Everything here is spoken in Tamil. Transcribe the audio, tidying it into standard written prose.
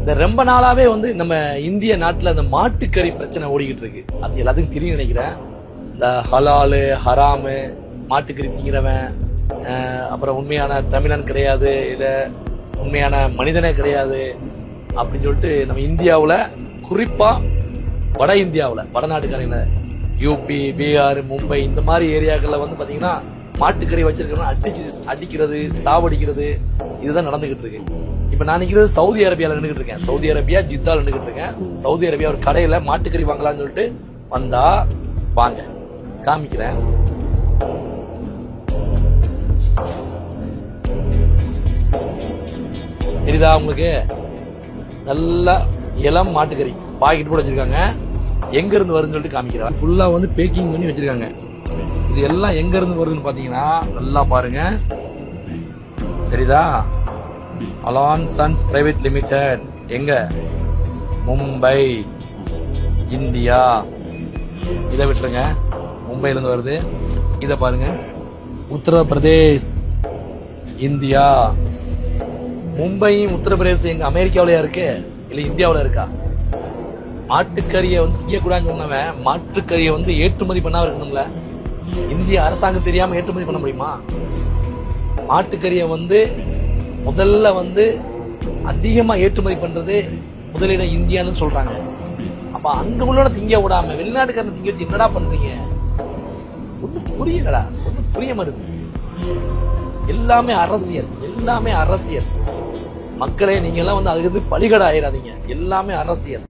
இந்த ரொம்ப நாளாவே வந்து நம்ம இந்திய நாட்டுல அந்த மாட்டுக்கறி பிரச்சனை ஓடிக்கிட்டு இருக்கு. அது எல்லாத்துக்கும் தெரியும் நினைக்கிறேன். இந்த ஹலாலு ஹராமு, மாட்டுக்கறி திங்கிறவன் அப்புறம் உண்மையான தமிழன் கிடையாது, இல்ல உண்மையான மனிதனே கிடையாது அப்படின்னு சொல்லிட்டு நம்ம இந்தியாவில், குறிப்பா வட இந்தியாவில், வடநாட்டுக்காரங்கள யூபி, பீகார், மும்பை இந்த மாதிரி ஏரியாக்கள்ல வந்து பாத்தீங்கன்னா மாட்டுக்கறி வச்சிருக்கிறவங்க அடிக்கிறது, சாவடிக்கிறது இதுதான் நடந்துகிட்டு இருக்கு. இப்ப நான் நிக்கிறது சவுதி அரேபியால நின்றுட்டு இருக்கேன். சவுதி அரேபியா ஜித்தால நின்றுட்டு இருக்கேன். சவுதி அரேபியா ஒரு கடையில மாட்டுக்கறி வாங்கலாம்னு சொல்லிட்டு வந்தா, வாங்க காமிக்கிறேன். தெரியுதா உங்களுக்கு? நல்ல இளம் மாட்டுக்கறி பாக்கெட் போட்டு வச்சிருக்காங்க. எங்க இருந்து வருதுன்னு சொல்லிட்டு காமிக்கிறேன். ஃபுல்லா வந்து பேக்கிங் பண்ணி வச்சிருக்காங்க. இது எல்லாம் எங்க இருந்து வருதுன்னு பாத்தீங்கன்னா நல்லா பாருங்க. தெரியுதா? அலான் சன்ஸ் பிரைவேட் லிமிடெட். எங்க? மும்பை, இந்தியா. இதை விட்டுருங்க, மும்பைல இருந்து வருது. இத பாருங்க, உத்தரப்பிரதேஷ், இந்தியா. மும்பையும் உத்தரப்பிரதேசம் எங்க அமெரிக்காவிலயா இருக்கு, இல்ல இந்தியாவில இருக்கா? மாட்டுக்கறியை வந்து திங்கக்கூடாதுன்னு சொன்னவன் மாட்டுக்கறியை வந்து ஏற்றுமதி பண்ணாம இருக்கணும்ல. இந்திய அரசாங்கம் தெரியாம ஏற்றுமதி பண்ண முடியுமா? மாட்டுக்கறியை வந்து முதல்ல வந்து அதிகமா ஏற்றுமதி பண்றது முதலிடம் இந்தியான்னு சொல்றாங்க. அப்ப அங்க உள்ள திங்க விடாம வெளிநாட்டுக்காரன் திங்க வச்சு என்னடா பண்றீங்க? ஒன்னும் புரியலடா, ஒன்னும் புரிய மாட்டேங்குது. எல்லாமே அரசியல், எல்லாமே அரசியல். மக்களே, நீங்க எல்லாம் வந்து அதுக்கு பலிகடை ஆயிடாதீங்க. எல்லாமே அரசியல்.